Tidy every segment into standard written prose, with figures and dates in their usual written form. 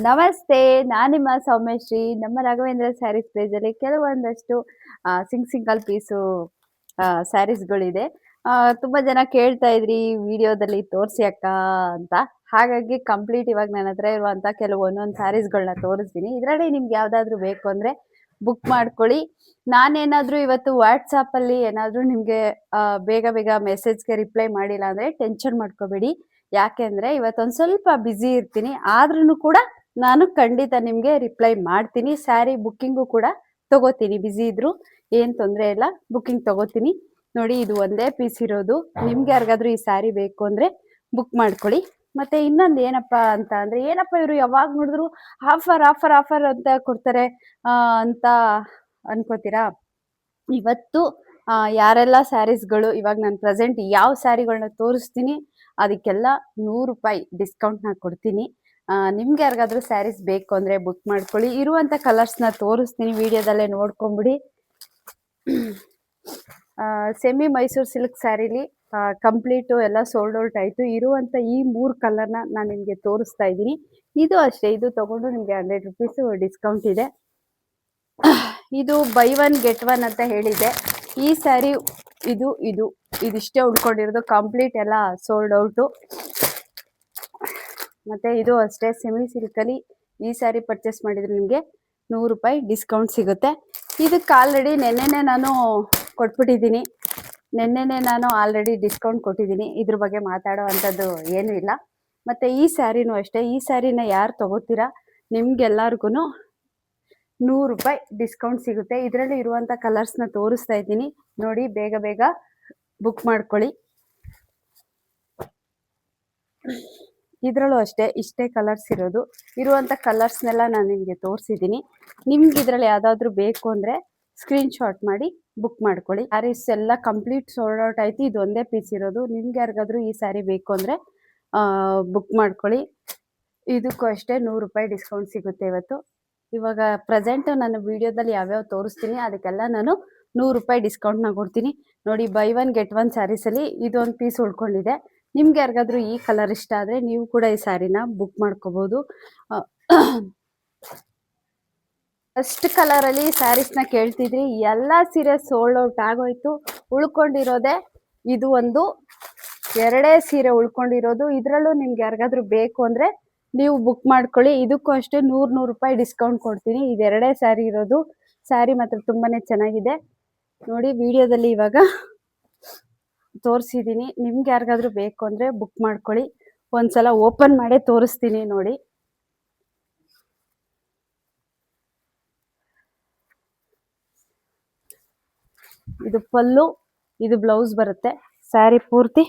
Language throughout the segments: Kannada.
ನಮಸ್ತೆ, ನಾನು ನಿಮ್ಮ ಸೌಮ್ಯಶ್ರೀ. ನಮ್ಮ ರಾಘವೇಂದ್ರ ಸ್ಯಾರೀಸ್ ಪೇಜಲ್ಲಿ ಕೆಲವೊಂದಷ್ಟು ಸಿಂಗಲ್ ಪೀಸು ಸ್ಯಾರೀಸ್ಗಳಿದೆ. ತುಂಬ ಜನ ಕೇಳ್ತಾ ಇದ್ರಿ ವಿಡಿಯೋದಲ್ಲಿ ತೋರಿಸಿ ಅಕ್ಕ ಅಂತ. ಹಾಗಾಗಿ ಕಂಪ್ಲೀಟ್ ಇವಾಗ ನನ್ನ ಹತ್ರ ಇರುವಂಥ ಕೆಲವು ಒಂದೊಂದು ಸ್ಯಾರೀಸ್ಗಳನ್ನ ತೋರಿಸ್ತೀನಿ. ಇದರಲ್ಲಿ ನಿಮ್ಗೆ ಯಾವುದಾದ್ರೂ ಬೇಕು ಅಂದರೆ ಬುಕ್ ಮಾಡ್ಕೊಳ್ಳಿ. ನಾನೇನಾದರೂ ಇವತ್ತು ವಾಟ್ಸಾಪಲ್ಲಿ ಏನಾದರೂ ನಿಮಗೆ ಬೇಗ ಬೇಗ ಮೆಸೇಜ್ಗೆ ರಿಪ್ಲೈ ಮಾಡಿಲ್ಲ ಅಂದರೆ ಟೆನ್ಷನ್ ಮಾಡ್ಕೋಬೇಡಿ. ಯಾಕೆಂದರೆ ಇವತ್ತೊಂದು ಸ್ವಲ್ಪ ಬ್ಯುಸಿ ಇರ್ತೀನಿ. ಆದ್ರೂ ಕೂಡ ನಾನು ಖಂಡಿತ ನಿಮಗೆ ರಿಪ್ಲೈ ಮಾಡ್ತೀನಿ. ಸ್ಯಾರಿ ಬುಕ್ಕಿಂಗು ಕೂಡ ತಗೋತೀನಿ. ಬ್ಯುಸಿ ಇದ್ರು ಏನು ತೊಂದರೆ ಇಲ್ಲ, ಬುಕ್ಕಿಂಗ್ ತಗೋತೀನಿ. ನೋಡಿ, ಇದು ಒಂದೇ ಪೀಸ್ ಇರೋದು. ನಿಮ್ಗೆ ಯಾರಿಗಾದ್ರೂ ಈ ಸ್ಯಾರಿ ಬೇಕು ಅಂದರೆ ಬುಕ್ ಮಾಡ್ಕೊಳ್ಳಿ. ಮತ್ತೆ ಇನ್ನೊಂದು ಏನಪ್ಪ ಅಂತ ಅಂದರೆ, ಏನಪ್ಪ ಇವರು ಯಾವಾಗ ನೋಡಿದ್ರು ಆಫರ್ ಆಫರ್ ಆಫರ್ ಅಂತ ಕೊಡ್ತಾರೆ ಅಂತ ಅನ್ಕೋತೀರಾ? ಇವತ್ತು ಯಾರೆಲ್ಲ ಸ್ಯಾರೀಸ್ಗಳು ಇವಾಗ ನಾನು ಪ್ರೆಸೆಂಟ್ ಯಾವ ಸ್ಯಾರಿಗಳನ್ನ ತೋರಿಸ್ತೀನಿ ಅದಕ್ಕೆಲ್ಲ 100 ರೂಪಾಯಿ ಡಿಸ್ಕೌಂಟ್ನ ಕೊಡ್ತೀನಿ. ನಿಮ್ಗೆ ಯಾರಿಗಾದ್ರೂ ಸ್ಯಾರೀಸ್ ಬೇಕು ಅಂದರೆ ಬುಕ್ ಮಾಡ್ಕೊಳ್ಳಿ. ಇರುವಂಥ ಕಲರ್ಸ್ನ ತೋರಿಸ್ತೀನಿ, ವಿಡಿಯೋದಲ್ಲೇ ನೋಡ್ಕೊಂಬಿಡಿ. ಸೆಮಿ ಮೈಸೂರು ಸಿಲ್ಕ್ ಸ್ಯಾರಿಲಿ ಕಂಪ್ಲೀಟು ಎಲ್ಲ ಸೋಲ್ಡ್ ಔಟ್ ಆಯಿತು. ಇರುವಂಥ ಈ 3 ಕಲರ್ನ ನಾನು ನಿಮಗೆ ತೋರಿಸ್ತಾ ಇದ್ದೀನಿ. ಇದು ಅಷ್ಟೇ, ಇದು ತೊಗೊಂಡು ನಿಮಗೆ 100 ರುಪೀಸು ಡಿಸ್ಕೌಂಟ್ ಇದೆ. ಇದು ಬೈ ಒನ್ ಗೆಟ್ ಒನ್ ಅಂತ ಹೇಳಿದೆ. ಈ ಸ್ಯಾರಿ ಇದಿಷ್ಟೇ ಉಳ್ಕೊಂಡಿರೋದು, ಕಂಪ್ಲೀಟ್ ಎಲ್ಲ ಸೋಲ್ಡ್ ಔಟು. ಮತ್ತು ಇದು ಅಷ್ಟೇ, ಸೆಮಿ ಸಿಲ್ಕಲ್ಲಿ ಈ ಸ್ಯಾರಿ ಪರ್ಚೇಸ್ ಮಾಡಿದರೆ ನಿಮಗೆ 100 ರೂಪಾಯಿ ಡಿಸ್ಕೌಂಟ್ ಸಿಗುತ್ತೆ. ಇದಕ್ಕೆ ಆಲ್ರೆಡಿ ನೆನ್ನೆನೇ ನಾನು ಕೊಟ್ಬಿಟ್ಟಿದ್ದೀನಿ. ನೆನ್ನೆನೇ ನಾನು ಆಲ್ರೆಡಿ ಡಿಸ್ಕೌಂಟ್ ಕೊಟ್ಟಿದ್ದೀನಿ. ಇದ್ರ ಬಗ್ಗೆ ಮಾತಾಡೋ ಅಂಥದ್ದು ಏನೂ ಇಲ್ಲ. ಮತ್ತು ಈ ಸ್ಯಾರಿನೂ ಅಷ್ಟೇ, ಈ ಸ್ಯಾರಿನ ಯಾರು ತೊಗೋತೀರಾ ನಿಮ್ಗೆಲ್ಲರಿಗೂ 100 ರೂಪಾಯಿ ಡಿಸ್ಕೌಂಟ್ ಸಿಗುತ್ತೆ. ಇದರಲ್ಲಿ ಇರುವಂಥ ಕಲರ್ಸ್ನ ತೋರಿಸ್ತಾ ಇದ್ದೀನಿ ನೋಡಿ, ಬೇಗ ಬೇಗ ಬುಕ್ ಮಾಡ್ಕೊಳ್ಳಿ. ಇದರಲ್ಲೂ ಅಷ್ಟೇ, ಇಷ್ಟೇ ಕಲರ್ಸ್ ಇರೋದು. ಇರುವಂಥ ಕಲರ್ಸ್ನೆಲ್ಲ ನಾನು ನಿಮಗೆ ತೋರಿಸಿದ್ದೀನಿ. ನಿಮ್ಗೆ ಇದರಲ್ಲಿ ಯಾವುದಾದ್ರೂ ಬೇಕು ಅಂದರೆ ಸ್ಕ್ರೀನ್ಶಾಟ್ ಮಾಡಿ ಬುಕ್ ಮಾಡ್ಕೊಳ್ಳಿ. ಸ್ಯಾರೀಸ್ ಎಲ್ಲ ಕಂಪ್ಲೀಟ್ ಸೋಲ್ಡ್ ಔಟ್ ಆಯಿತು. ಇದು ಒಂದೇ ಪೀಸ್ ಇರೋದು. ನಿಮ್ಗೆ ಯಾರಿಗಾದ್ರೂ ಈ ಸ್ಯಾರಿ ಬೇಕು ಅಂದರೆ ಬುಕ್ ಮಾಡ್ಕೊಳ್ಳಿ. ಇದಕ್ಕೂ ಅಷ್ಟೇ 100 ರೂಪಾಯಿ ಡಿಸ್ಕೌಂಟ್ ಸಿಗುತ್ತೆ ಇವತ್ತು. ಇವಾಗ ಪ್ರೆಸೆಂಟು ನಾನು ವಿಡಿಯೋದಲ್ಲಿ ಯಾವ್ಯಾವ ತೋರಿಸ್ತೀನಿ ಅದಕ್ಕೆಲ್ಲ ನಾನು 100 ರೂಪಾಯಿ ಡಿಸ್ಕೌಂಟ್ನ ಕೊಡ್ತೀನಿ. ನೋಡಿ, ಬೈ ಒನ್ ಗೆಟ್ ಒನ್ ಸ್ಯಾರೀಸಲ್ಲಿ ಇದೊಂದು ಪೀಸ್ ಉಳ್ಕೊಂಡಿದೆ. ನಿಮ್ಗೆ ಯಾರಿಗಾದ್ರೂ ಈ ಕಲರ್ ಇಷ್ಟ ಆದರೆ ನೀವು ಕೂಡ ಈ ಸ್ಯಾರಿನ ಬುಕ್ ಮಾಡ್ಕೋಬೋದು. ಫಸ್ಟ್ ಕಲರಲ್ಲಿ ಸ್ಯಾರೀಸ್ನ ಕೇಳ್ತಿದ್ರಿ, ಎಲ್ಲ ಸೀರೆ ಸೋಲ್ಡ್ ಔಟ್ ಆಗೋಯ್ತು. ಉಳ್ಕೊಂಡಿರೋದೆ ಇದು ಒಂದು 2 ಸೀರೆ ಉಳ್ಕೊಂಡಿರೋದು. ಇದರಲ್ಲೂ ನಿಮ್ಗೆ ಯಾರಿಗಾದ್ರೂ ಬೇಕು ಅಂದರೆ ನೀವು ಬುಕ್ ಮಾಡ್ಕೊಳ್ಳಿ. ಇದಕ್ಕೂ ಅಷ್ಟೇ 100 ರೂಪಾಯಿ ಡಿಸ್ಕೌಂಟ್ ಕೊಡ್ತೀನಿ. ಇದು 2 ಸ್ಯಾರಿ ಇರೋದು. ಸ್ಯಾರಿ ಮಾತ್ರ ತುಂಬಾ ಚೆನ್ನಾಗಿದೆ. ನೋಡಿ, ವಿಡಿಯೋದಲ್ಲಿ ಇವಾಗ ತೋರಿಸಿದ್ದೀನಿ. ನಿಮ್ಗೆ ಯಾರಿಗಾದ್ರೂ ಬೇಕು ಅಂದರೆ ಬುಕ್ ಮಾಡ್ಕೊಳ್ಳಿ. ಒಂದ್ಸಲ ಓಪನ್ ಮಾಡೇ ತೋರಿಸ್ತೀನಿ ನೋಡಿ. ಇದು ಪಲ್ಲು, ಇದು ಬ್ಲೌಸ್ ಬರುತ್ತೆ. ಸ್ಯಾರಿ ಪೂರ್ತಿ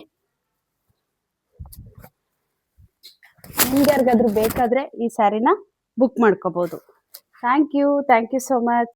ನಿಮ್ಗೆ ಯಾರಿಗಾದ್ರೂ ಬೇಕಾದರೆ ಈ ಸ್ಯಾರಿನ ಬುಕ್ ಮಾಡ್ಕೋಬೋದು. Thank you so much.